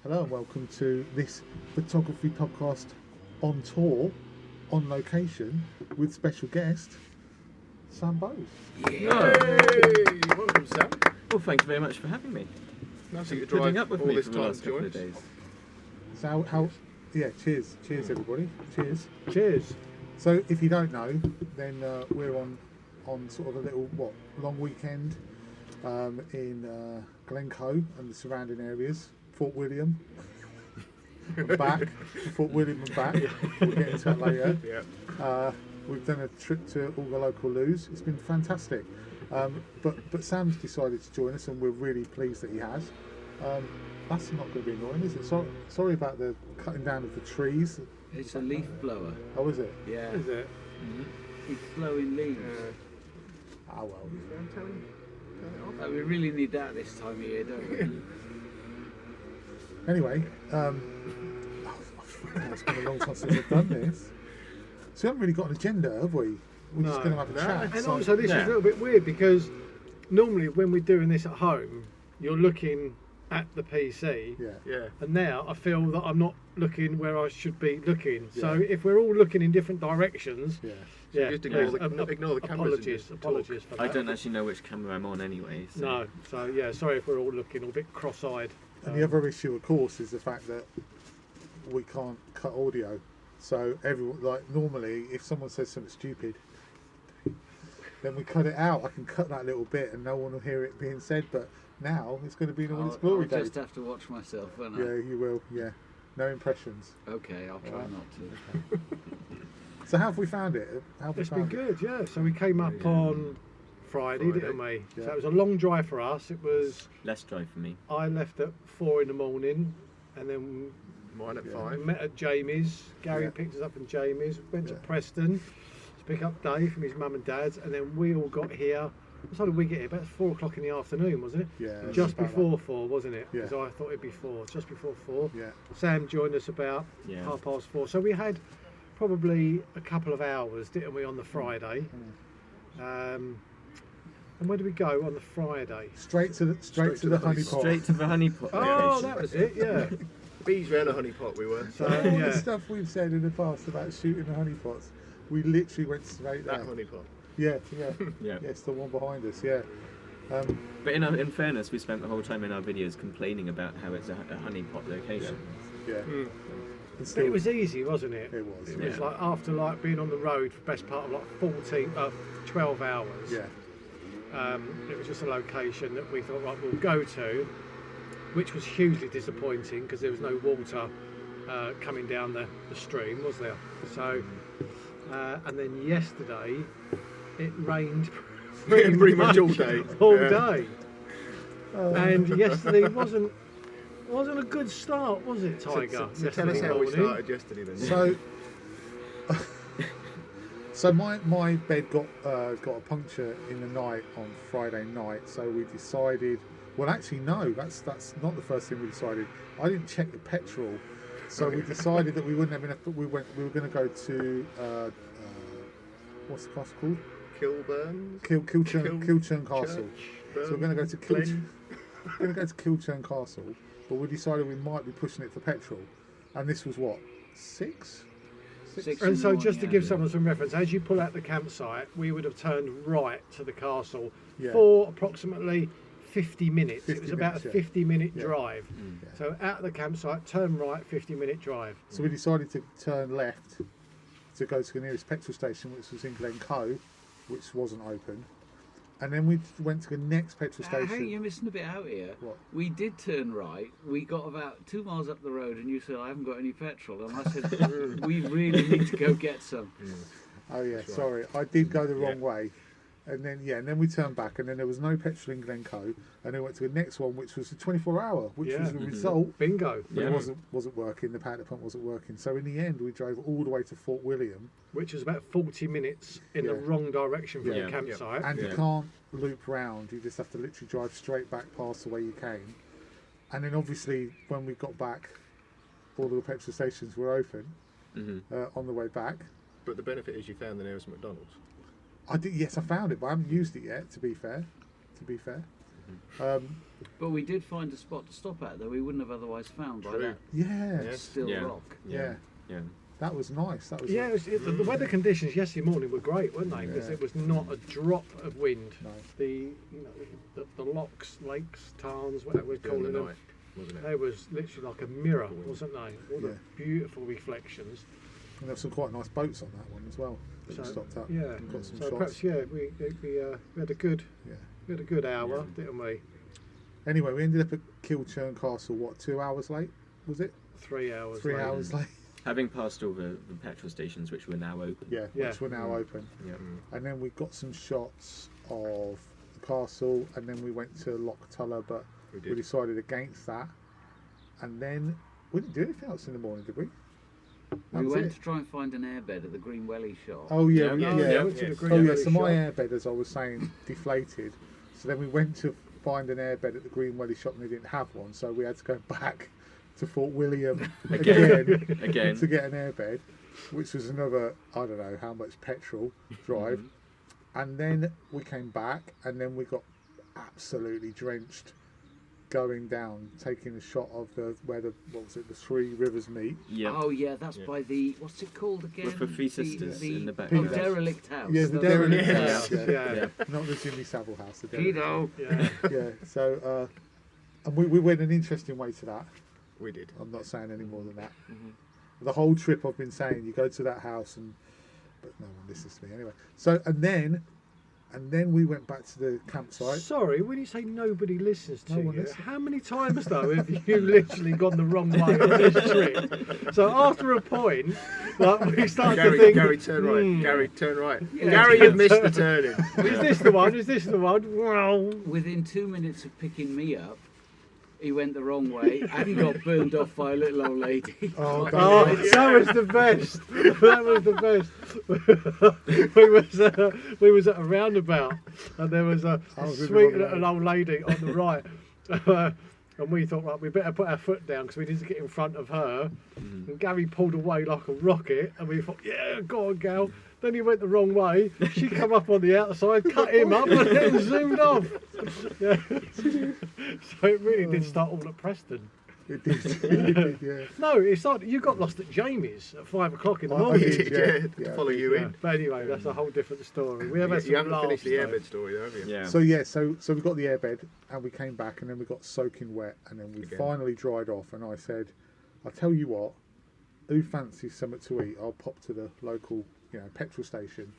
Hello and welcome to this photography podcast on tour, on location, with special guest, Sam Bose. Yeah. Hey! Welcome, Sam. Well, thank you very much for having me. Nice For to putting drive up with all me this for the time last to couple join of us. days. So cheers everybody, cheers. Cheers. So if you don't know, then we're on sort of a little, long weekend in Glencoe and the surrounding areas, Fort William and back, Fort William and back, we'll get into that later. Yeah. We've done a trip to all the local loos. It's been fantastic. But Sam's decided to join us, and we're really pleased that he has. That's not going to be annoying, is it? Sorry about the cutting down of the trees. It's a leaf blower. Oh, is it? Yeah. Is it? He's blowing leaves. Ah, well. We really need that this time of year, don't we? Anyway, it's been a long time since I've done this. So we haven't really got an agenda, have we? We're just going to have a chat. And so- also, this is a little bit weird because normally when we're doing this at home, you're looking at the PC. yeah. And now I feel that I'm not looking where I should be looking. So Yeah. if we're all looking in different directions, Yeah. yeah, just ignore the cameras and just apologies for that. I don't actually know which camera I'm on anyway. So. No, so yeah, sorry if we're all looking a bit cross-eyed. And the other issue, of course, is the fact that we can't cut audio. So everyone, like normally, if someone says something stupid, then we cut it out. I can cut that little bit, and no one will hear it being said. But now it's going to be in all its glory I'll days. just have to watch myself, won't I? Yeah, you will. Yeah, no impressions. Okay, I'll try Alright. not to. So how have we found it? How have we It's been found it? good, yeah. So we came up on Friday, didn't we? Yeah. So it was a long drive for us. It was, Less drive for me. I left at 4 in the morning and then Mine at Yeah. 5. met at Jamie's. Gary Yeah. picked us up from Jamie's, went to Yeah. Preston to pick up Dave from his mum and dad's, and then we all got here. What time did we get here? About 4 o'clock in the afternoon, wasn't it? Yeah, it Just was about before 4, wasn't it? Yeah. Because I thought it'd be 4, just before 4. that. Yeah. Sam joined us about Yeah. 4:30. So we had probably a couple of hours, didn't we, on the Friday? And where did we go on the Friday? Straight to the honeypot. Straight to the Honeypot. Oh, location. that was it, yeah. Bees round a honeypot we were. So, All yeah. the stuff we've said in the past about shooting the honeypots, we literally went straight there. That honeypot. Yeah. Yeah. It's the one behind us. Yeah. But in fairness, we spent the whole time in our videos complaining about how it's a honeypot location. Yeah. Mm. And But still- it was easy, wasn't it? It was. It Yeah. was like after being on the road for the best part of 12 hours. Yeah. It was just a location that we thought, right, we'll go to, which was hugely disappointing because there was no water coming down the stream, was there? So, and then yesterday it rained Pretty much all day. all Yeah. day. And yesterday wasn't a good start, was it, Tiger? So tell us yesterday how we morning? started yesterday then. So my bed got a puncture in the night on Friday night. So we decided. Well, actually, no. That's not the first thing we decided. I didn't check the petrol, so we decided that we wouldn't have enough. But we were going to go to what's the castle called? Kilburn. Kilchurn Castle. Church, So we're going to go to Glen. Kilchurn Castle, but we decided we might be pushing it for petrol. And this was what, 6? Six And in so the just to morning, give yeah. someone some reference, as you pull out the campsite, we would have turned right to the castle Yeah. for approximately 50 minutes. 50 It was about minutes, a yeah. 50-minute Yeah. drive. Yeah. So out of the campsite, turn right, 50-minute drive. So we decided to turn left to go to the nearest petrol station, which was in Glencoe, which wasn't open. And then we went to the next petrol Hey, station. you're missing a bit out here. What? We did turn right. We got about 2 miles up the road, and you said, "I haven't got any petrol." And I said, "We really need to go get some." Oh yeah, That's right. sorry, I did go the wrong Yeah. way. And then we turned back, and then there was no petrol in Glencoe, and then went to the next one, which was the 24-hour, which Yeah. was the result. Bingo. But Yeah. it wasn't working. The powder pump wasn't working. So in the end, we drove all the way to Fort William, Which was about 40 minutes in the Yeah. wrong direction from Yeah. the campsite. and you Yeah. can't loop round. You just have to literally drive straight back past the way you came. And then obviously, when we got back, all the petrol stations were open on the way back. But the benefit is you found the nearest McDonald's. I found it, but I haven't used it yet. To be fair, But we did find a spot to stop at that we wouldn't have otherwise found by True. that Yeah, still Yeah. rock. yeah, Yeah. that was nice. That was Yeah, the weather conditions yesterday morning were great, weren't they? Because Yeah. it was not a drop of wind. No. The locks, lakes, tarns, whatever we're During calling the them, night, wasn't it? they was literally like a mirror, wasn't they? All the Yeah. beautiful reflections. And there were some quite nice boats on that one as well that we So, stopped at. yeah. Got some So shots. perhaps we had a good Yeah. hour, Yeah. didn't we? Anyway, we ended up at Kilchurn Castle. What, 2 hours late? Was it 3 hours. 3 later. hours late? Having passed all the petrol stations, which were now open. Yeah, Yeah. which were now open. Yeah. And then we got some shots of the castle, and then we went to Loch Tulla, but We we did. decided against that. And then we didn't do anything else in the morning, did we? That We was went it. to try and find an airbed at the Green Welly shop. Oh yeah, Yeah, yeah. I went to the yes. Green Oh yeah, Valley so my shop. airbed, as I was saying, deflated. So then we went to find an airbed at the Green Welly shop and they didn't have one, so we had to go back to Fort William again Again. to get an airbed, which was another, I don't know how much petrol drive. And then we came back and then we got absolutely drenched going down, taking a shot of the Three Rivers meet. Yeah. Oh yeah, that's Yeah. by the what's it called again? With the Three Sisters in the back. Oh, Pedos. derelict house. Yeah, the That's derelict what it house. is. Yeah. Yeah. Not the Jimmy Savile house, the derelict house. Pedo. Yeah. Yeah, so and we went an interesting way to that. We did. I'm not saying any more than that. The whole trip I've been saying you go to that house but no one listens to me anyway. So and then we went back to the campsite. Sorry, when you say nobody listens to No one you, listens. how many times though have you literally gone the wrong way on this trip? So after a point, like we start to think, Gary, turn right. "Hmm, Gary, turn right. Yeah. Gary, you've missed the turning. is this the one? Is this the one? Well, Within 2 minutes of picking me up, he went the wrong way and got burned off by a little old lady. Oh, Like, don't oh, worry. that was the best. That was the best. we was at a roundabout, and there was a I was with the sweet wrong little old lady on the right. And we thought, right, we better put our foot down because we need to get in front of her. And Gary pulled away like a rocket, and we thought, yeah, go on, gal. Then he went the wrong way. She come up on the outside, cut him up, and then zoomed off. Yeah. So it really did start all at Preston. It did. It did, yeah. No, it's like you got lost at Jamie's at 5 o'clock in the I morning. did. Yeah, Yeah. to follow you Yeah, in. but anyway, that's a whole different story. We have had You some haven't laughs, finished the though. airbed story, though, have you? Yeah. So yeah, so we got the airbed and we came back and then we got soaking wet and then we Again. finally dried off and I said, I'll tell you what, who fancies something to eat? I'll pop to the local, petrol station.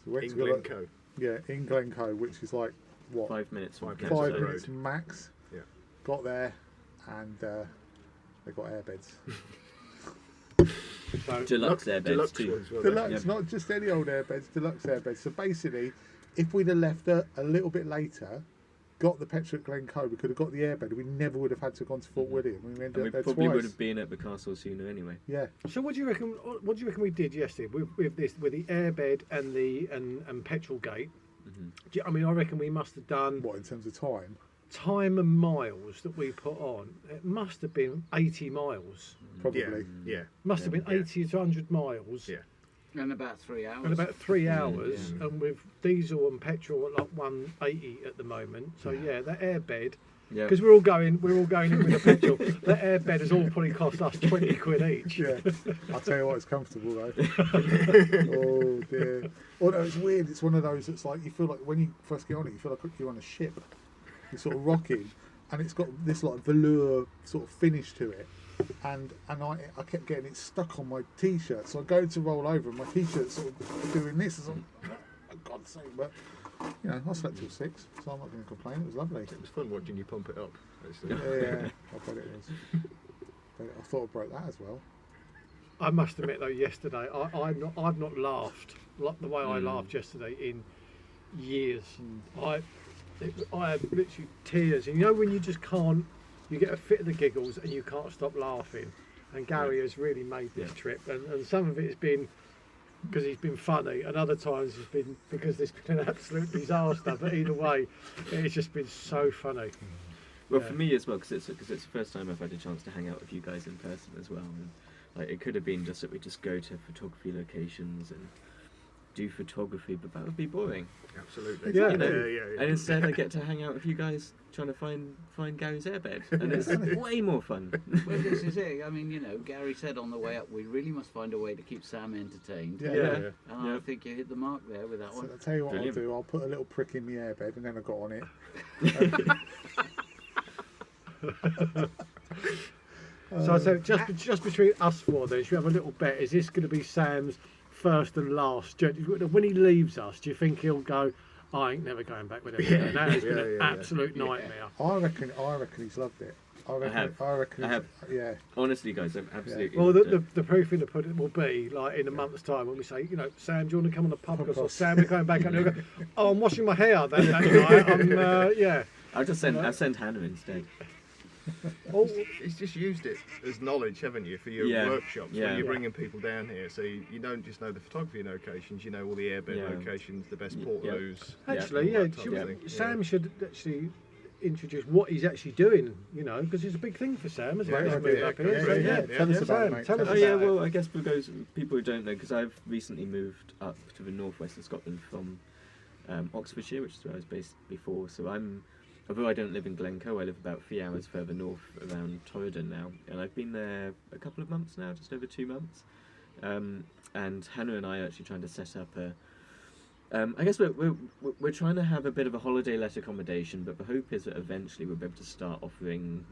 So we went In to the Glencoe. yeah, in Glencoe, which is like what 5 minutes. from 5 Campsite minutes. 5 Road. minutes max. Yeah. Got there and they got airbeds. So, Deluxe airbeds Deluxe too. ones, well, Deluxe, Yeah. not just any old airbeds, deluxe airbeds. So basically, if we'd have left a little bit later, got the petrol at Glencoe, we could have got the airbed. We never would have had to have gone to Fort William. We And ended we up there probably twice. would have been at the castle sooner anyway. Yeah, so what do you reckon? What do you reckon we did yesterday with the airbed and the and petrol gate? I mean, I reckon we must have done what in terms of time? time and miles that we put on. It must have been 80 miles. Probably. Yeah. Must have been Yeah. 80 to 100 miles. Yeah. And about 3 hours. In about 3 hours, Yeah. and with diesel and petrol at like 180 at the moment. So yeah, that airbed, Yeah. because we're all going in with the petrol. That airbed has all probably cost us 20 quid each. Yeah, I'll tell you what, it's comfortable though. Oh dear. Although it's weird, it's one of those that's like you feel like when you first get on it, you feel like you're on a ship. You're sort of rocking, and it's got this like velour sort of finish to it. And I kept getting it stuck on my t-shirt, so I go to roll over, and my t-shirt's sort of doing this. As I'm, for God's sake! But I slept till 6, so I'm not going to complain. It was lovely. It was fun watching you pump it up. Actually. Yeah, I bet it was. But I thought I broke that as well. I must admit though, yesterday I've not laughed like the way I laughed yesterday in years. I had literally tears, and when you just can't, you get a fit of the giggles and you can't stop laughing. And Gary has really made this trip, and some of it has been because he's been funny, and other times it's been because there's been an absolute disaster. But either way, it's just been so funny. Well, Yeah. for me as well, because it's the first time I've had a chance to hang out with you guys in person as well. And, like, it could have been just that we just go to photography locations and do photography, but that would be boring. Absolutely. Yeah. You know, yeah. And instead, I get to hang out with you guys trying to find Gary's airbed, and it's way more fun. Well, this is it. I mean, Gary said on the way up, we really must find a way to keep Sam entertained. Yeah. Yeah. And I think you hit the mark there with that So one. I'll tell you what Brilliant. I'll do. I'll put a little prick in the airbed, and then I got on it. So I said, just between us four, then, should we have a little bet? Is this going to be Sam's first and last journey? When he leaves us, do you think he'll go, I ain't never going back with him again? That has been an absolute nightmare. I reckon he's loved it. I reckon. I have. Yeah. Honestly, guys, I've absolutely. Well, loved it. the proof in the pudding will be, like, in a month's time when we say, Sam, do you want to come on the Pubcast? Or Sam, we're going back, and he'll go, oh, I'm washing my hair that night. Yeah. I'll send Hannah instead. Oh, He's just used it as knowledge, haven't you, for your Yeah. workshops, Yeah. when you're Yeah. bringing people down here. So you don't just know the photography locations, you know all the airbed Yeah. locations, the best Yeah. portaloos. actually, all yeah. that type of thing. Sam should actually introduce what he's actually doing, because it's a big thing for Sam as well. Yeah, He's moved yeah, up here. yeah, So, yeah. Tell us about Sam, it, mate. tell us Oh about yeah, it. well, I guess for those people who don't know, because I've recently moved up to the northwest of Scotland from Oxfordshire, which is where I was based before. So although I don't live in Glencoe, I live about 3 hours further north around Torridon now, and I've been there a couple of months now, just over 2 months. And Hannah and I are actually trying to set up I guess we're trying to have a bit of a holiday-let accommodation, but the hope is that eventually we'll be able to start offering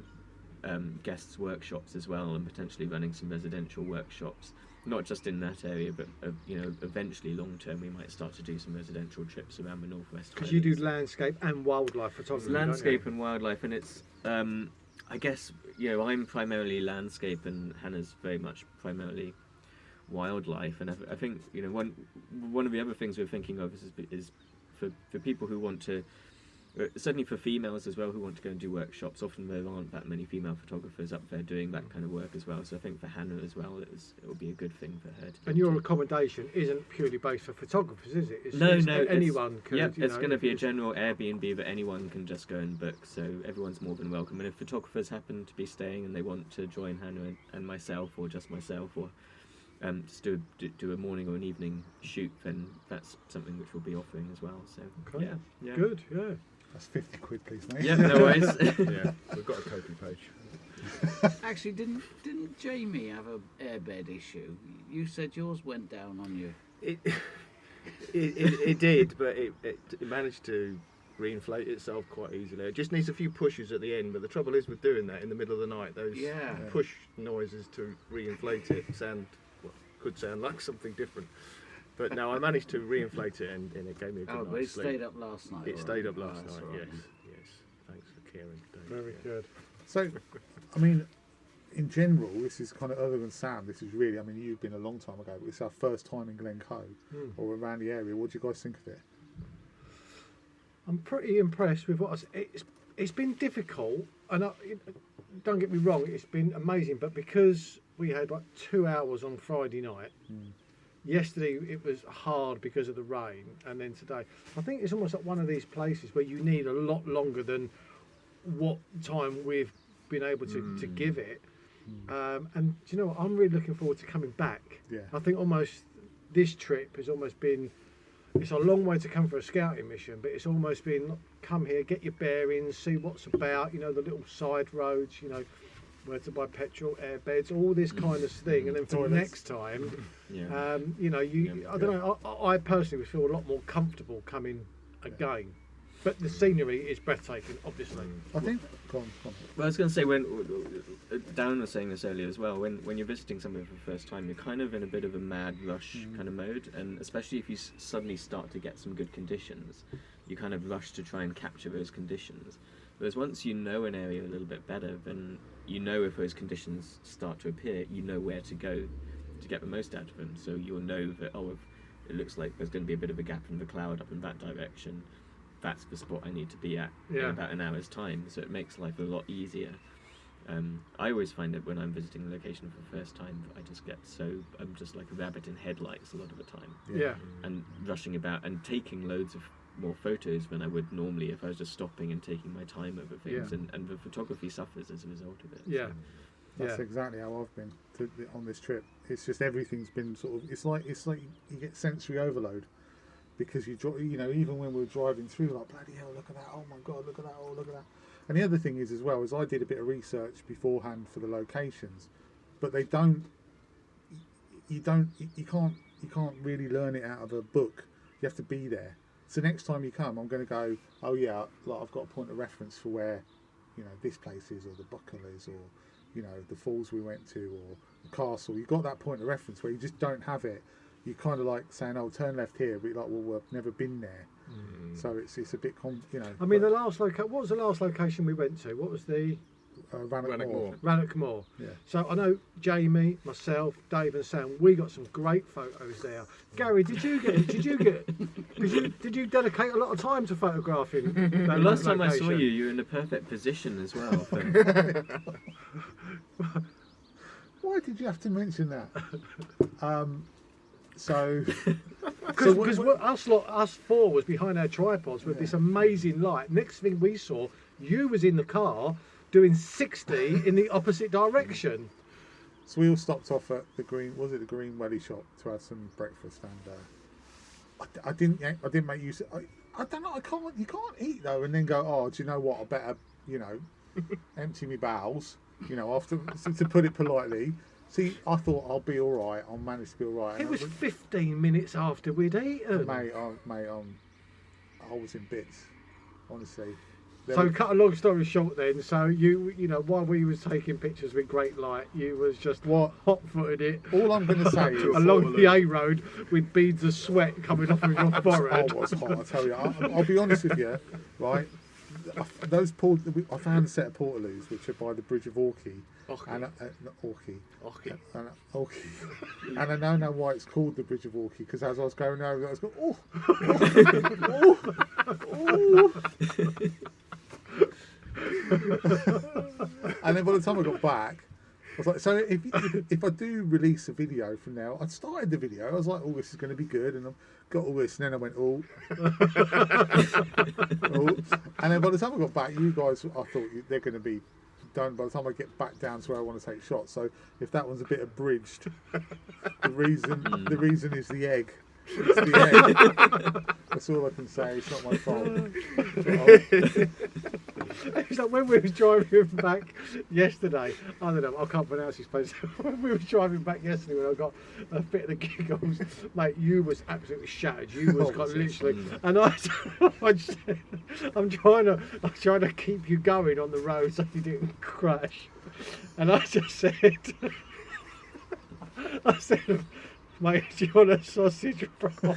guests workshops as well, and potentially running some residential workshops, not just in that area, but eventually long term we might start to do some residential trips around the northwest. Because you do landscape and wildlife photography. It's landscape and wildlife, and it's I guess I'm primarily landscape, and Hannah's very much primarily wildlife. And I think one of the other things we're thinking of is for people who want to, certainly for females as well, who want to go and do workshops. Often there aren't that many female photographers up there doing that kind of work as well. So I think for Hannah as well, it will be a good thing for her to. And your accommodation isn't purely based for photographers, is it? No, anyone could. Yeah, it's going to be a general Airbnb that anyone can just go and book. So everyone's more than welcome. And if photographers happen to be staying and they want to join Hannah and myself, or just myself, or just do a morning or an evening shoot, then that's something which we'll be offering as well. So Okay. yeah. Good, yeah. That's 50 quid, please, mate. Yeah, no worries. Yeah, we've got a copy page. Actually, didn't Jamie have a airbed issue? You said yours went down on you. It did, but it managed to reinflate itself quite easily. It just needs a few pushes at the end, but the trouble is with doing that in the middle of the night, those Yeah. push noises to reinflate it could sound like something different. But no, I managed to reinflate it, and it gave me a good Oh, but it night's sleep. stayed up last night. It all stayed right. up last That's night, all right. yes. Thanks for caring, Dave. Very Yeah. good. So, I mean, in general, this is kind of, other than Sam, this is really, I mean, you've been a long time ago, but it's our first time in Glencoe or around the area. What do you guys think of it? I'm pretty impressed with it's been difficult, and don't get me wrong, it's been amazing, but because we had like 2 hours on Friday night, yesterday it was hard because of the rain, and then today, I think it's almost like one of these places where you need a lot longer than what time we've been able to give it. And do you know what? I'm really looking forward to coming back. Yeah. I think almost this trip has almost been, it's a long way to come for a scouting mission, but it's almost been, come here, get your bearings, see what's about, the little side roads, where to buy petrol, airbeds, all this kind of thing. And then for the Toilets. next time, Yeah. I don't know, I personally would feel a lot more comfortable coming again. But the scenery is breathtaking, obviously. I think. Go on. Well, I was going to say, when Darren was saying this earlier as well, when you're visiting somewhere for the first time, you're kind of in a bit of a mad rush kind of mode, and especially if you suddenly start to get some good conditions, you kind of rush to try and capture those conditions. Whereas once you know an area a little bit better, then you know if those conditions start to appear, you know where to go to get the most out of them. So you'll know that, if it looks like there's going to be a bit of a gap in the cloud up in that direction, that's the spot I need to be at in about an hour's time. So it makes life a lot easier. I always find that when I'm visiting a location for the first time, I'm just like a rabbit in headlights a lot of the time. Yeah. And rushing about and taking loads of more photos than I would normally if I was just stopping and taking my time over things. Yeah. And the photography suffers as a result of it. Yeah. So. That's exactly how I've been on this trip. It's just everything's been sort of. It's like you get sensory overload because you know, even when we were driving through, like, bloody hell, look at that! Oh my god, look at that! Oh, look at that! And the other thing is as well is I did a bit of research beforehand for the locations, but they don't. You can't really learn it out of a book. You have to be there. So next time you come, I'm going to go, oh yeah, like I've got a point of reference for where, you know, this place is, or the buckle is, or, you know, the falls we went to, or the castle. You've got that point of reference where you just don't have it. You kind of like saying, oh, turn left here, but you're like, well, we've never been there. So it's a bit, you know. I mean, what was the last location we went to? What was the... Rannoch Moor. Rannoch Moor. Yeah. So I know Jamie, myself, Dave, and Sam. We got some great photos there. Gary, did you dedicate a lot of time to photographing? The last time I saw you, you were in a perfect position as well. Why did you have to mention that? Because us four was behind our tripods with this amazing light. Next thing we saw, you was in the car doing 60 in the opposite direction. So we all stopped off at the Green Welly shop to have some breakfast, and I didn't make use. I don't know. You can't eat though, and then go, oh, do you know what? I better, you know, empty my bowels. You know, after, to put it politely. See, I thought I'll be all right. I'll manage to be all right. It was 15 minutes after we'd eaten. Mate, I was in bits, honestly. So cut a long story short then, so you know, while we was taking pictures with great light, you was just hot-footed it. All I'm going to say is... along the A road with beads of sweat coming off of your forehead. I was hot, I tell you. I'll be honest with you, right? I found a set of portaloos which are by the Bridge of Orkney. And I don't know why it's called the Bridge of Orkney, because as I was going over, I was going, and then by the time I got back, I was like, so if I do release a video from now, I started the video, I was like, oh, this is going to be good, and I've got all this, and then I went, oh. And then by the time I got back, you guys, I thought they're going to be done by the time I get back down to where I want to take shots. So if that one's a bit abridged, the reason is the egg. It's the egg. That's all I can say. It's not my fault. It's like when we was driving back yesterday. I don't know. I can't pronounce his place. When we was driving back yesterday, when I got a bit of the giggles, mate, you was absolutely shattered. You was literally, and I'm trying to keep you going on the road so you didn't crash. And I just said, mate, do you want a sausage roll?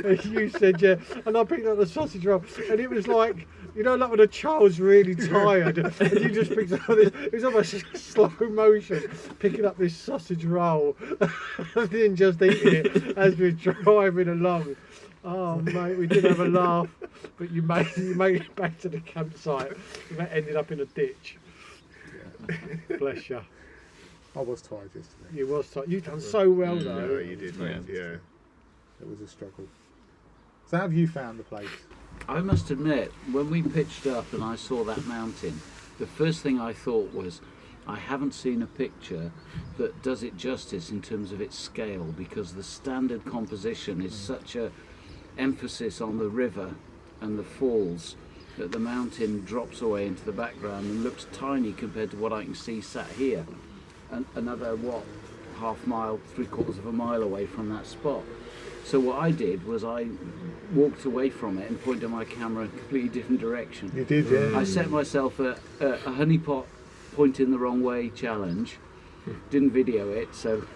And you said, yeah. And I picked up the sausage roll, and it was like, you know, like when a child's really tired, and you just picked up this, it was almost slow motion, picking up this sausage roll, and then just eating it as we were driving along. Oh, mate, we did have a laugh, but you made it back to the campsite, and that ended up in a ditch. Yeah. Bless you. I was tired yesterday. You was tired. You've done so well, though. No, you did, man. Yeah. It was a struggle. So how have you found the place? I must admit, when we pitched up and I saw that mountain, the first thing I thought was, I haven't seen a picture that does it justice in terms of its scale, because the standard composition is such a emphasis on the river and the falls that the mountain drops away into the background and looks tiny compared to what I can see sat here. Another half mile, 3/4 of a mile away from that spot. So what I did was I walked away from it and pointed my camera in a completely different direction. You did, yeah. I set myself a honeypot pointing the wrong way challenge. Didn't video it, so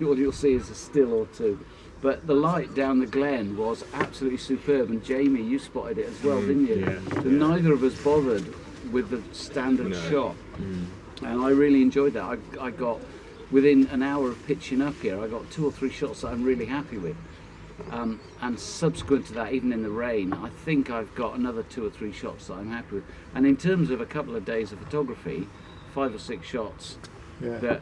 all you'll see is a still or two. But the light down the glen was absolutely superb, and Jamie, you spotted it as well, didn't you? Yeah. So neither of us bothered with the standard shot. And I really enjoyed that. I got, within an hour of pitching up here, I got 2 or 3 shots that I'm really happy with. And subsequent to that, even in the rain, I think I've got another 2 or 3 shots that I'm happy with. And in terms of a couple of days of photography, 5 or 6 shots that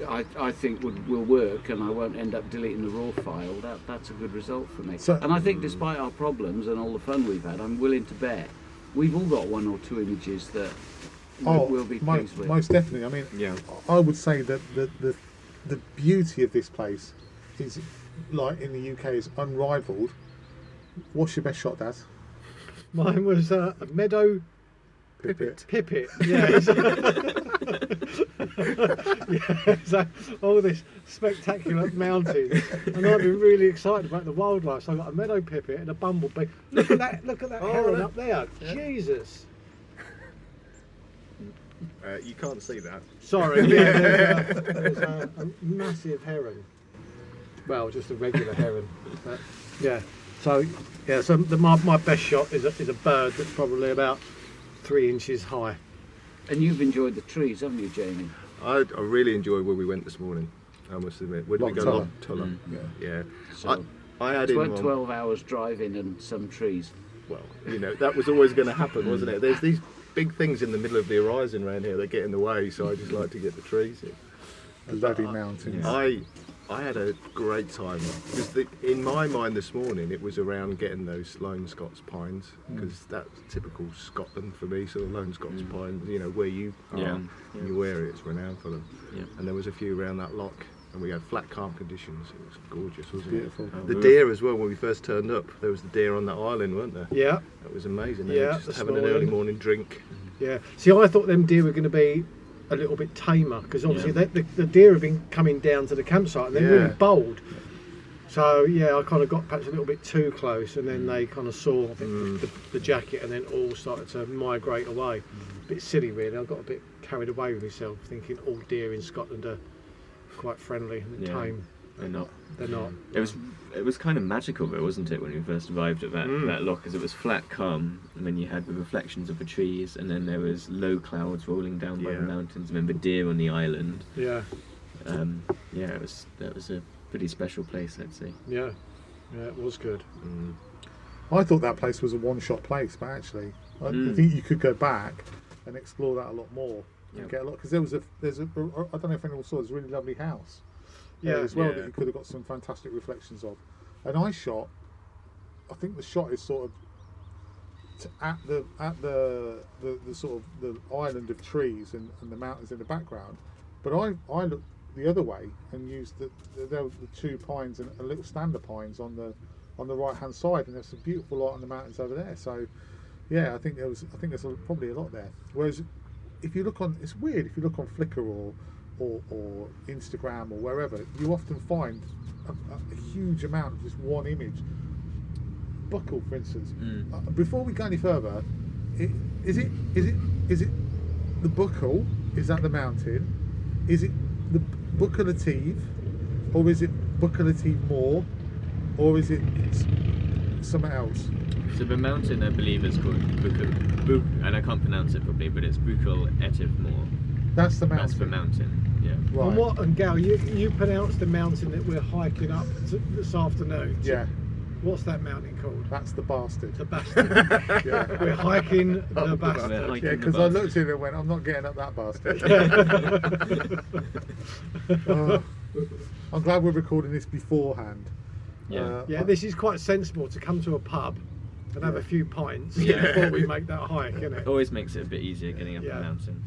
I think will work, and I won't end up deleting the raw file. That's a good result for me. And I think despite our problems and all the fun we've had, I'm willing to bet we've all got 1 or 2 images that we'll be pleased with. Most definitely. I mean, I would say that the beauty of this place is, like in the UK, is unrivaled. What's your best shot, Daz? Mine was a meadow Pipit. pipit. Yeah. Yeah. So all this spectacular mountains, and I've been really excited about the wildlife. So I got a meadow pipit and a bumblebee. Look at that! Look at that heron up there. Yeah. Jesus. You can't see that. Sorry. Yeah, there's a massive heron. Well, just a regular heron. But, yeah. So yeah. So my best shot is a bird that's probably about 3 inches high. And you've enjoyed the trees, haven't you, Jamie? I really enjoyed where we went this morning. I must admit. Where did we go? Loch Tulla. Yeah. So I had in one. 12 hours driving and some trees. Well, you know, that was always going to happen, wasn't it? There's these big things in the middle of the horizon around here that get in the way, so I just like to get the trees in. Bloody mountains. I had a great time because in my mind this morning it was around getting those Lone Scots pines, because that's typical Scotland for me. So the Lone Scots pines, you know, where you are in your area, it's renowned for them. Yeah. And there was a few around that loch, and we had flat calm conditions. It was gorgeous, wasn't Beautiful. it? The deer as well. When we first turned up, there was the deer on that island, weren't there? Yeah. That was amazing. Yeah, Just having an early morning drink. Yeah. See, I thought them deer were going to be a little bit tamer, because obviously the deer have been coming down to the campsite and they're really bold. So yeah, I kind of got perhaps a little bit too close, and then they kind of saw, I think, the jacket, and then all started to migrate away. A bit silly, really. I got a bit carried away with myself, thinking all deer in Scotland are quite friendly and tame. They're not. They're not. It was kind of magical though, wasn't it, when we first arrived at that loch, because it was flat calm, and then you had the reflections of the trees, and then there was low clouds rolling down by the mountains, and then the deer on the island. Yeah. That was a pretty special place, I'd say. Yeah. Yeah, it was good. I thought that place was a one-shot place, but actually, I think you could go back and explore that a lot more. And get a lot, because there's a I don't know if anyone saw, there's a really lovely house. As well, that you could have got some fantastic reflections of. And I think the shot is sort of at the sort of the island of trees and the mountains in the background. But I looked the other way and used there were the 2 pines and a little stand of pines on the right hand side, and there's some beautiful light on the mountains over there. So yeah, I think there's probably a lot there. Whereas if you look on, it's weird, if you look on Flickr or Instagram or wherever, you often find a huge amount of just one image. Buckle, for instance. Before we go any further, is it the Buckle? Is that the mountain? Is it the Buccleuch, or is it Buccleuch Moor, or is it something else? So the mountain, I believe, is called Buccleuch, and I can't pronounce it properly, but it's Buccleuch Moor. That's the mountain. That's the mountain. Yeah. Right. And Gal, you pronounced the mountain that we're hiking up this afternoon. Yeah. What's that mountain called? That's the Bastard. The Bastard. Yeah. We're hiking the Bastard. hiking Yeah, the because I Bastard. looked at it and went, I'm not getting up that bastard. I'm glad we're recording this beforehand. Yeah, this is quite sensible to come to a pub and have a few pints before we make that hike, isn't it? Always makes it a bit easier getting up the mountain.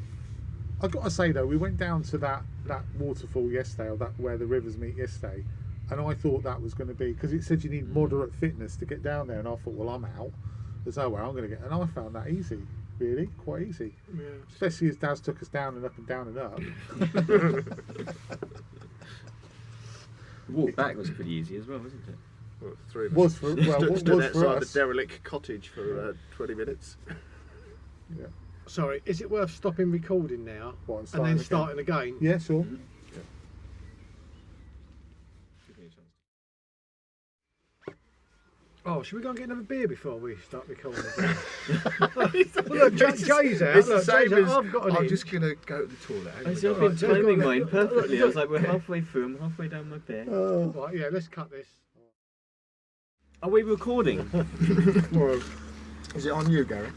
I've got to say though, we went down to that waterfall yesterday, or that where the rivers meet yesterday, and I thought that was going to be, because it said you need moderate fitness to get down there, and I thought, well, I'm out. There's no way I'm going to get, and I found that easy, really, quite easy. Yeah. Especially as Daz took us down and up and down and up. The walk back was pretty easy as well, wasn't it? Well, 3 of us Was for stood outside for the us. derelict cottage for 20 minutes. Yeah. Sorry, is it worth stopping recording now and then starting again? Yeah, sure. Oh, should we go and get another beer before we start recording? Well, look, Jay's out. Look, Jay's out. I've got an I'm inch. just going to go to the toilet. I've been timing mine perfectly. I was like, we're halfway through, I'm halfway down my beer. Right, yeah, let's cut this. Are we recording? Is it on you, Gary?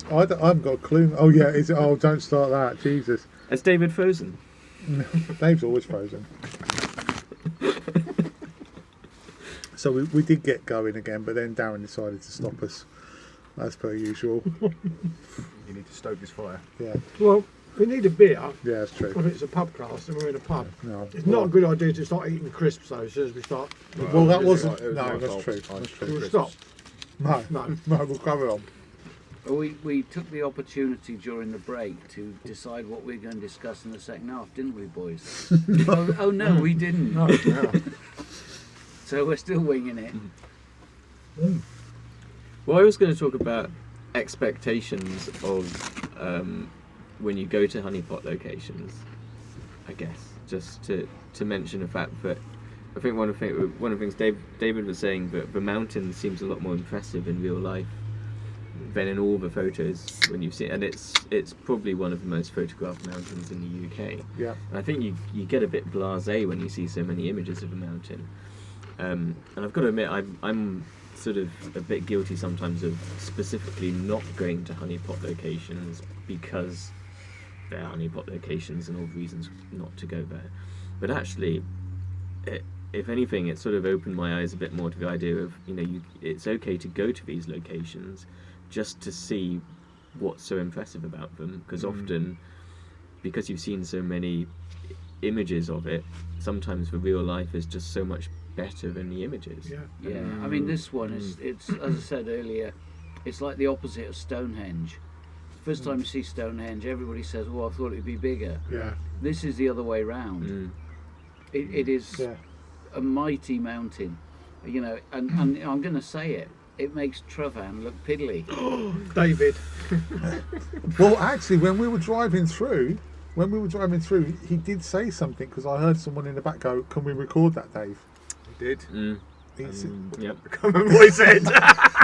I haven't got a clue. Oh yeah, is it? Oh, don't start that. Jesus. Is David frozen? Dave's always frozen. So we did get going again, but then Darren decided to stop us, as per usual. You need to stoke this fire. Yeah. Well, we need a beer. Yeah, that's true. If it's a pubcast and we're in a pub, No, it's not a good idea to start eating crisps though as soon as we start. Well, that It was wasn't. my- it was No, my that's fault. true. I That's should true. We'll Crisps. stop. No, No. no, we'll carry on. We took the opportunity during the break to decide what we were going to discuss in the second half, didn't we, boys? oh no, we didn't. No. So we're still winging it. Well, I was going to talk about expectations of when you go to Honeypot locations. I guess just to mention the fact that I think one of the things David was saying that the mountain seems a lot more impressive in real life than in all the photos when you've seen, and it's probably one of the most photographed mountains in the UK. Yeah. And I think you get a bit blasé when you see so many images of a mountain. And I've got to admit, I'm sort of a bit guilty sometimes of specifically not going to honeypot locations because they're honeypot locations and all the reasons not to go there. But actually, if anything, it sort of opened my eyes a bit more to the idea of, it's okay to go to these locations just to see what's so impressive about them, because often, because you've seen so many images of it, sometimes the real life is just so much better than the images. Yeah, I mean, this one it's as I said earlier, it's like the opposite of Stonehenge. First time you see Stonehenge, everybody says, "Oh, I thought it'd be bigger." Yeah. This is the other way round. It is a mighty mountain, and I'm going to say it. It makes Travan look piddly. David. Well, actually, when we were driving through, he did say something, because I heard someone in the back go, "Can we record that, Dave?" He did. He said, Yep. I can't remember what he said.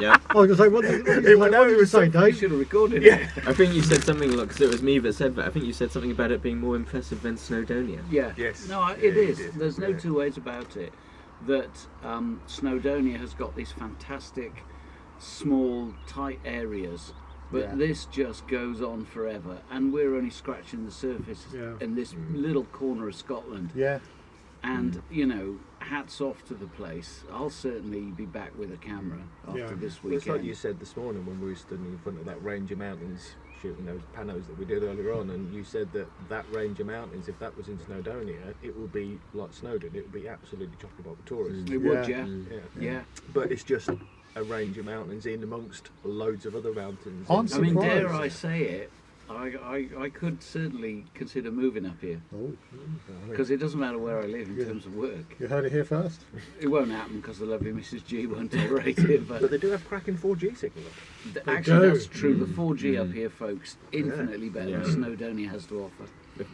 Yeah. I was going to say, what did you say, You Dave? should have recorded it. I think you said something, because it was me that said that. I think you said something about it being more impressive than Snowdonia. Yeah. Yes. No, Yeah, it he is. did. There's no Yeah. two ways about it. That Snowdonia has got these fantastic, small, tight areas, but this just goes on forever, and we're only scratching the surface in this little corner of Scotland. yeah. And hats off to the place. I'll certainly be back with a camera after this Well, it's like weekend. you said this morning when we were stood in front of that range of mountains shooting those panos that we did earlier on, and you said that range of mountains, if that was in Snowdonia, it would be like Snowdon. It would be absolutely chock-a-block with tourists. It would, Yeah. yeah. But it's just a range of mountains in amongst loads of other mountains. I'm I mean, dare surprised. I say it, I could certainly consider moving up here, Oh, because it doesn't matter where I live in Yeah. terms of work. you heard it here first. It won't happen because the lovely Mrs. G won't tolerate it. But But they do have cracking 4G signal. actually, do. that's true. The 4G up here, folks, infinitely better Yeah. than Snowdonia has to offer.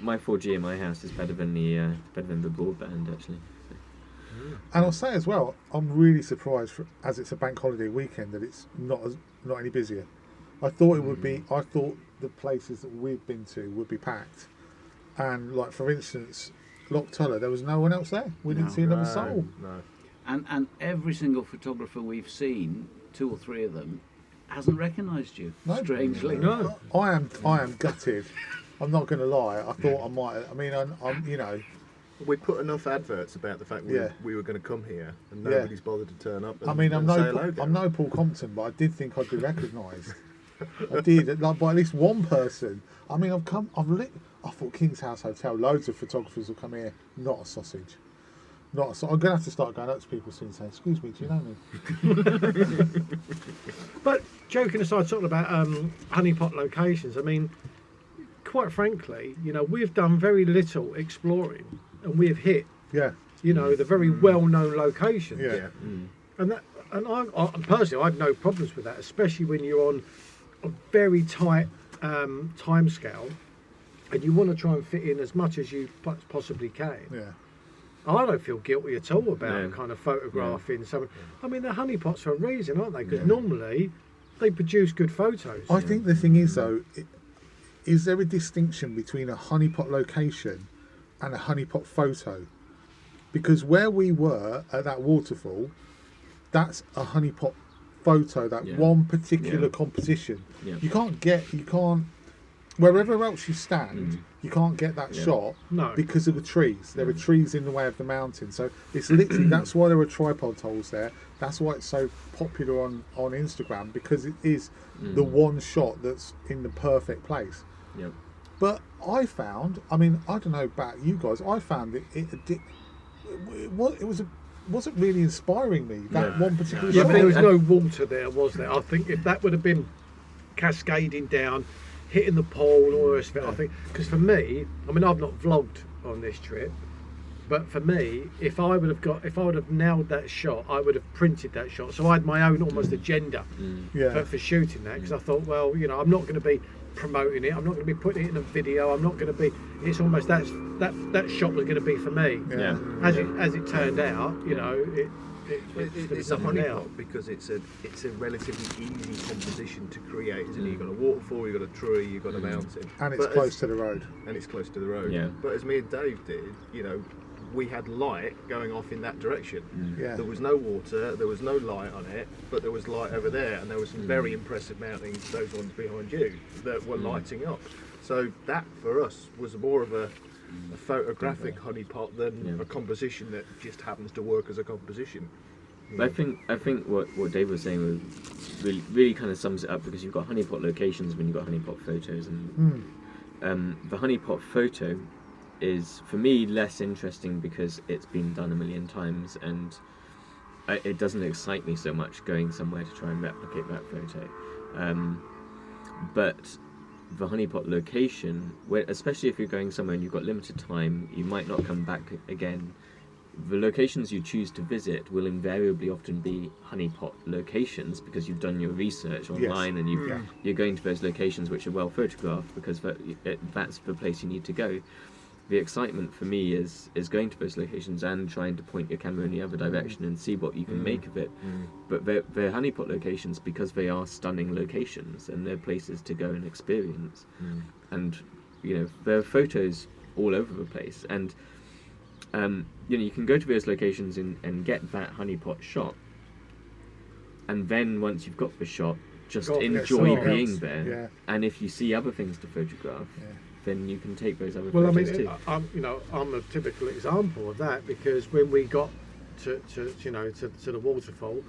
My 4G in my house is better than the broadband, actually. And I'll say as well, I'm really surprised, as it's a bank holiday weekend, that it's not any busier. I thought it would be. I thought the places that we've been to would be packed, and like for instance, Loch Tulla, there was no one else there. We didn't see another soul. No. And every single photographer we've seen, 2 or 3 of them, hasn't recognised you. No. Strangely, No. I am gutted. I'm not going to lie. I thought I might. I mean, I'm We put enough adverts about the fact we were going to come here, and Yeah. nobody's bothered to turn up. And, I mean, I'm and say hello no down. Paul Compton, but I did think I'd be recognised. I did, like by at least one person. I mean, I thought Kingshouse Hotel. Loads of photographers will come here. Not a sausage. I'm going to have to start going up to people soon and saying, "Excuse me, do you know me?" But joking aside, talking about honeypot locations, I mean, quite frankly, we've done very little exploring, and we've hit, Yeah, the very well-known locations. yeah. And I personally, I have no problems with that, especially when you're on a very tight time scale, and you want to try and fit in as much as you possibly can. Yeah. I don't feel guilty at all about No. kind of photographing someone. I mean, they're honeypots for a reason, aren't they? Because normally they produce good photos. I think the thing is though, is there a distinction between a honeypot location and a honeypot photo? Because where we were at that waterfall, that's a honeypot photo, that one particular composition. Yeah. You can't wherever else you stand, you can't get that shot No. because of the trees. There are trees in the way of the mountain. So it's literally, that's why there are tripod holes there. That's why it's so popular on Instagram, because it is the one shot that's in the perfect place. Yep. But I found, I mean, I don't know about you guys, I found wasn't really inspiring me, that one particular Yeah, shot. but there was no water there, was there? I think if that would have been cascading down, hitting the pole and all the rest of it, I think, because for me, I mean, I've not vlogged on this trip, but for me, if I would have nailed that shot, I would have printed that shot. So I had my own almost agenda for shooting that, because I thought, well, you know, I'm not going to be promoting it, I'm not going to be putting it in a video, I'm not going to be, it's almost that shot was going to be for me. As it turned out, you know, it's a honeypot because it's a relatively easy composition to create, isn't it? You've got a waterfall, you've got a tree, you've got a mountain, and it's close to the road. But as me and Dave did, you know, we had light going off in that direction. There was no water, there was no light on it, but there was light over there, and there were some very impressive mountains, those ones behind you, that were lighting up. So that for us was more of a photographic honeypot than a composition that just happens to work as a composition. I think what Dave was saying was really kind of sums it up, because you've got honeypot locations when you've got honeypot photos, and the honeypot photo is for me less interesting because it's been done a million times, and it doesn't excite me so much going somewhere to try and replicate that photo. But the honeypot location, especially if you're going somewhere and you've got limited time, you might not come back again. The locations you choose to visit will invariably often be honeypot locations, because you've done your research online and you're going to those locations which are well photographed, because that's the place you need to go. The excitement for me is going to those locations and trying to point your camera in the other direction and see what you can make of it. But they're honeypot locations because they are stunning locations and they're places to go and experience. And you know, there are photos all over the place, and you know, you can go to those locations and get that honeypot shot, and then once you've got the shot, just enjoy being there. And if you see other things to photograph, then you can take those other photos too. I'm a typical example of that, because when we got to the waterfall,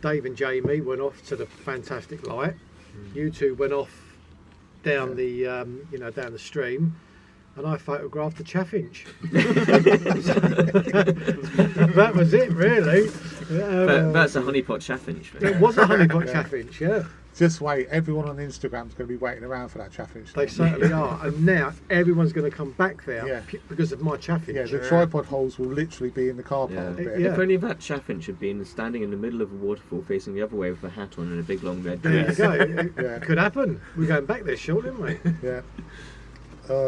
Dave and Jamie went off to the fantastic light. You two went off down the down the stream, and I photographed the chaffinch. That was it, really. That's a honeypot chaffinch. It was a honeypot chaffinch, yeah. Just wait, everyone on Instagram's going to be waiting around for that chaffinch. They certainly are, and now everyone's going to come back there because of my chaffinch. Yeah, the tripod holes will literally be in the car park. If only that chaffinch had been standing in the middle of a waterfall facing the other way with a hat on and a big long red dress. There you go. It could happen. We're going back there shortly, aren't we? Yeah.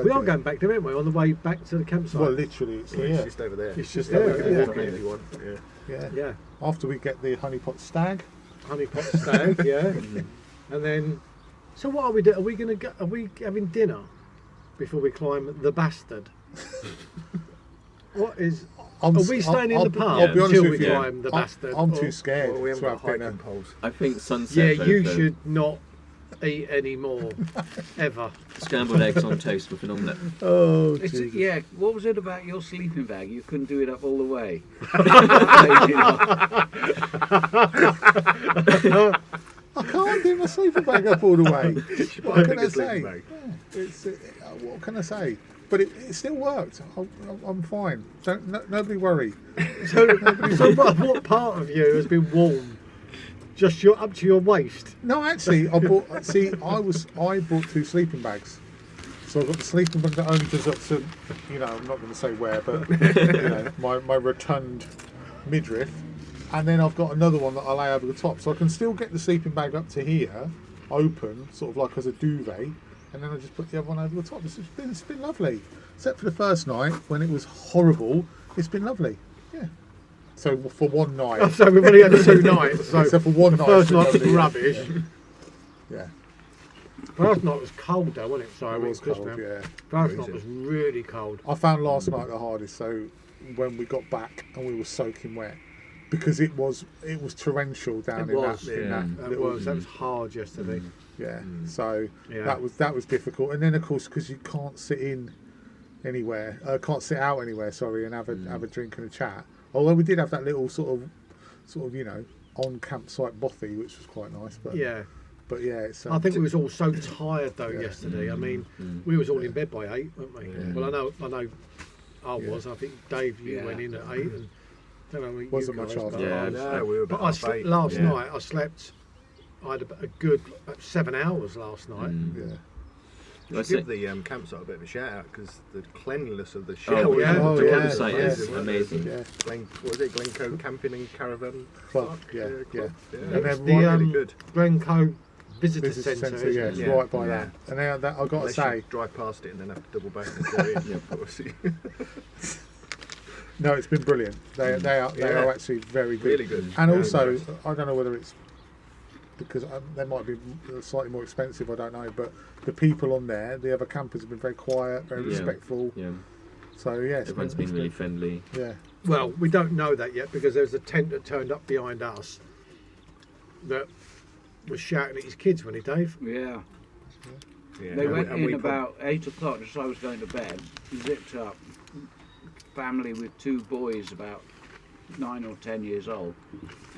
We are going back there, aren't we? On the way back to the campsite. Well, literally, it's just over there. It's just there. Yeah. After we get the honeypot stag. Honeypot stag, yeah. And then, so what are we doing? Are we going to go? Are we having dinner before we climb the bastard? Are we staying in the pub until we climb the bastard? I'm too scared. Well, we haven't got hiking poles. I think sunset. Yeah, you should not eat any more ever. Scrambled eggs on toast with an omelette. Oh, yeah. What was it about your sleeping bag? You couldn't do it up all the way. I can't do my sleeping bag up all the way. What can I say? What can I say? But it still worked. I'm fine. Nobody worry. So what part of you has been warm? Just up to your waist? No, actually, I bought 2 sleeping bags. So I've got the sleeping bag that only goes up to, I'm not going to say where, but my rotund midriff. And then I've got another one that I lay over the top, so I can still get the sleeping bag up to here, open, sort of like as a duvet, and then I just put the other one over the top. It's been lovely, except for the first night when it was horrible. It's been lovely, yeah. So for one night. Oh, so we've only had 2 nights. So except for one night. First night was rubbish. Yeah. First night was cold though, wasn't it? Sorry, it was cold, yeah. First night was really cold. I found last night the hardest. So when we got back and we were soaking wet. Because it was torrential down in that. That was hard yesterday. Yeah, so that was difficult. And then of course, because you can't sit out anywhere. Sorry, and have a drink and a chat. Although we did have that little sort of on campsite bothy, which was quite nice. But But yeah, it's. I think we was all so tired though yesterday. I mean, we was all in bed by 8, weren't we? Yeah. Well, I know, I was. I think Dave, you went in at 8, and don't know what Wasn't you much guys, after. but Yeah, I no, we were But about I slept 8. last Yeah. night. I slept. I had a good 7 hours last night. Yeah. What's Give it? the campsite a bit of a shout out because the cleanliness of the Oh, shower. yeah. Oh, the yeah. campsite is Yeah. amazing. Yeah. What was it? Glencoe Camping and Caravan Club, Park? yeah, Club. yeah. Yeah. And It's then really the good. Glencoe Visitor Visitor Centre. centre, yeah, it's Yeah. right by Yeah. that. And now that I've got to Unless say, you drive past it and then have to double back and go in. Of course. no, it's been brilliant. They are Yeah. actually very good. Really good. And Yeah, also, impressed. I don't know whether it's because they might be slightly more expensive. I don't know, but the people on there, the other campers have been very quiet, very Yeah. respectful. Yeah, So yeah, everyone's been really friendly. Yeah, Well, we don't know that yet because there's a tent that turned up behind us that was shouting at his kids, wasn't he, Dave? Yeah. Yeah. They And went and in prob- about 8 o'clock just as I was going to bed, zipped up, family with 2 boys about 9 or 10 years old,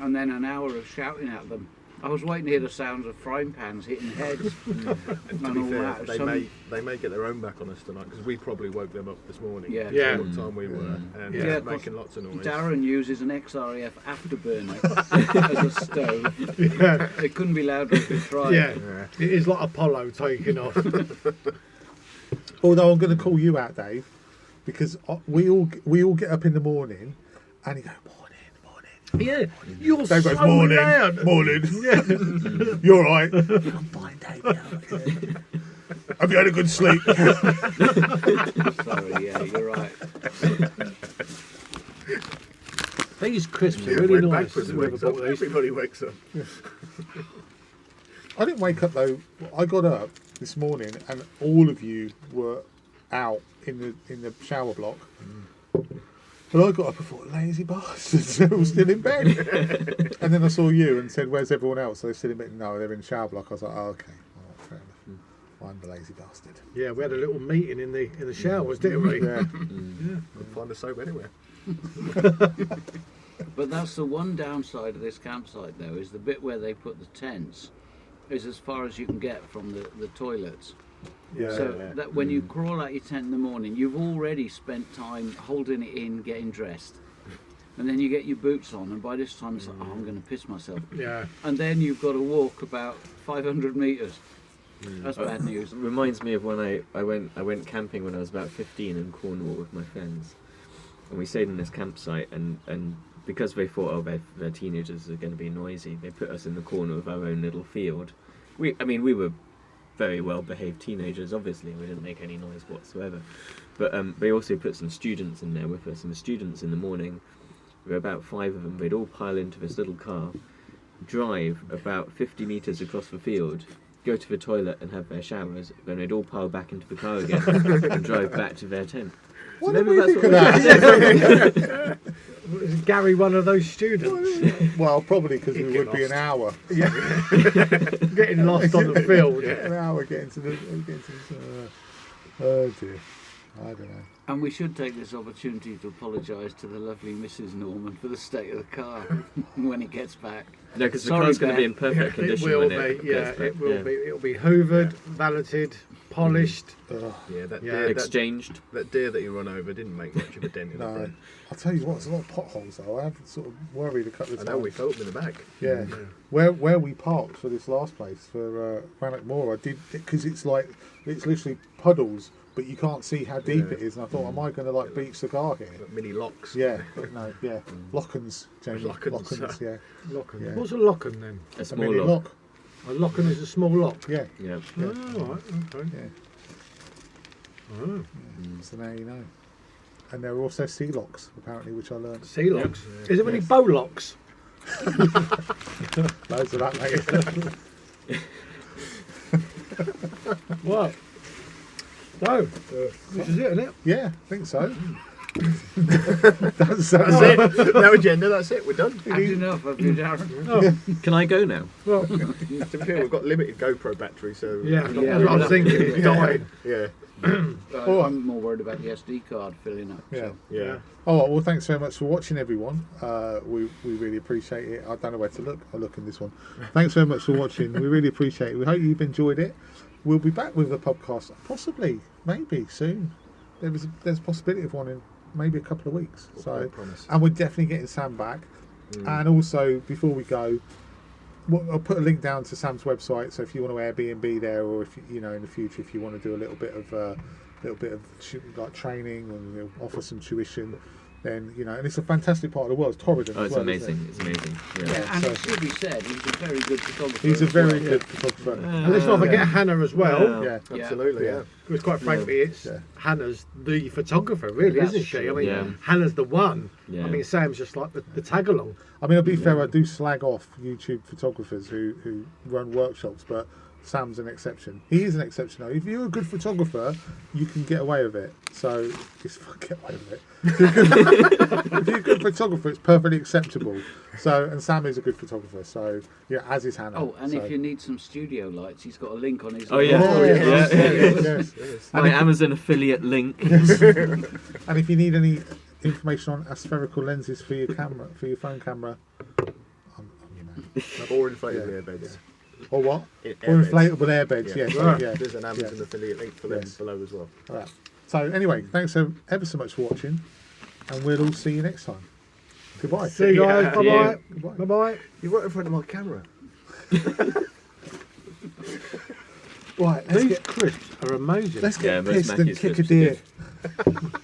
and then an hour of shouting at them. I was waiting to hear the sounds of frying pans hitting heads And to and be all fair, that. they may get their own back on us tonight because we probably woke them up this morning. Yeah. Yeah. What time we were, and Yeah. making lots of noise. Darren uses an XRF afterburner as a stove. Yeah. It couldn't be louder if we tried. Yeah. Yeah. It is like Apollo taking off. although I'm going to call you out, Dave, because we all get up in the morning, and you go morning. Yeah, you're Dave so goes morning, loud. morning. Yeah. You're all right. I'm fine, Dave. Yeah. Have you had a good sleep? Sorry, yeah, you're right. These crisps are Yeah, really went nice. backwards and Whoever wakes up. bought these. Everybody wakes up. I didn't wake up though. I got up this morning, and all of you were out in the shower block. And I got up and thought, lazy bastards, they're all still in bed. And then I saw you and said, where's everyone else? They're still in bed. No, they're in the shower block. I was like, oh, okay. All right, fair enough. I'm the lazy bastard. Yeah, we had a little meeting in the showers, didn't we? Yeah. Couldn't find the soap anywhere. But that's the one downside of this campsite, though, is the bit where they put the tents is as far as you can get from the toilets. Yeah. So that when you crawl out your tent in the morning, you've already spent time holding it in, getting dressed. And then you get your boots on, and by this time it's like, oh, I'm going to piss myself. Yeah. And then you've got to walk about 500 metres. That's bad news. It reminds me of when I went camping when I was about 15 in Cornwall with my friends, and we stayed in this campsite, and because they thought, oh, their teenagers are going to be noisy, they put us in the corner of our own little field. We were very well behaved teenagers, obviously, we didn't make any noise whatsoever, but they also put some students in there with us, and the students in the morning, there were about 5 of them, they'd all pile into this little car, drive about 50 metres across the field, go to the toilet and have their showers, then they'd all pile back into the car again and drive back to their tent. What So did maybe we that's think what of we that? Was Gary one of those students? Well, probably because we Get would be an hour. Getting lost on the field. An hour getting to the. Oh dear. I don't know. And we should take this opportunity to apologise to the lovely Mrs. Norman for the state of the car when it gets back. No, because the Sorry, car's going to be Ben. in perfect It condition will when be, it yeah, gets back. it will be. It'll be hoovered, valeted, polished. Ugh. Yeah, that Yeah. deer, Exchanged. that deer that you run over didn't make much of a dent in the No. front. I'll tell you what, there's a lot of potholes though. I have sort of worried a couple of I times. know, we felt them in the back. Yeah. Where we parked for this last place for Rannoch Moor, I did because it's literally puddles, but you can't see how deep Yeah. it is. And I thought, am I going to like beach the car here? Got mini locks. Yeah, no, yeah. Lockens, Jamie. Lockens. Yeah. Locken. Yeah. What's a locken then? A A small mini lock. lock. A locken is a small lock. Yeah. Yeah. Oh, right, okay. Yeah. Oh. So now you know. And there are also sea locks, apparently, which I learned. Sea locks. Yeah. Is there any Yes. bow locks? Loads of that, mate. What? No. This is it, isn't it? Yeah, I think so. That's That's it. No agenda. That's it. We're done. Had enough of you, Darren. Oh, Can I go now? well, To be fair, we've got limited GoPro battery, so yeah, we're that's not- what I was thinking. It's dying. Yeah. I'm more worried about the SD card filling up. Yeah. So. Yeah. Oh well, thanks very much for watching, everyone. We really appreciate it. I don't know where to look. I'll look in this one. Thanks very much for watching. We really appreciate it. We hope you've enjoyed it. We'll be back with the podcast, possibly, maybe soon. There's a possibility of one in maybe a couple of weeks. I promise. And we're definitely getting Sam back. And also, before we go, I'll put a link down to Sam's website. So if you want to Airbnb there, or if you know in the future, if you want to do a little bit of like training and offer some tuition, then and it's a fantastic part of the world. It's Torridon. Oh, it's as well, amazing. It's amazing. Yeah. Yeah, and so- it should be said, he's a very good photographer. He's a as very well. good photographer. And let's not forget Hannah as well. Yeah. Absolutely, yeah. Because quite frankly, it's Yeah. Hannah's the photographer, really, That's isn't she? I true. mean, Yeah. Hannah's the one. Yeah. I mean, Sam's just like the tag along. I mean, I'll be fair. I do slag off YouTube photographers who run workshops, but Sam's an exception. He is an exception. Though. If you're a good photographer, you can get away with it. So just get away with it. If you're a good photographer, it's perfectly acceptable. So, and Sam is a good photographer. So yeah, as is Hannah. Oh, and so. if you need some studio lights, he's got a link on his. Oh, yeah. Oh, yes, Yeah. yes, yes. My Amazon affiliate link. And if you need any information on aspherical lenses for your camera, for your phone camera, I'm your man. Or inflated Yeah. airbeds. Or what? Air Or beds. inflatable airbeds. Yeah. Yes. Right. Yeah. There's an Amazon Yes. affiliate link for them Yes. below as well. All right. So anyway, thanks ever so much for watching, and we'll all see you next time. Goodbye. See you guys. Yeah. Bye-bye. Goodbye. Bye-bye. You're right in front of my camera. Right, these crisps are amazing. Let's Yeah, get most pissed and Mackey's kick a crisps are deer.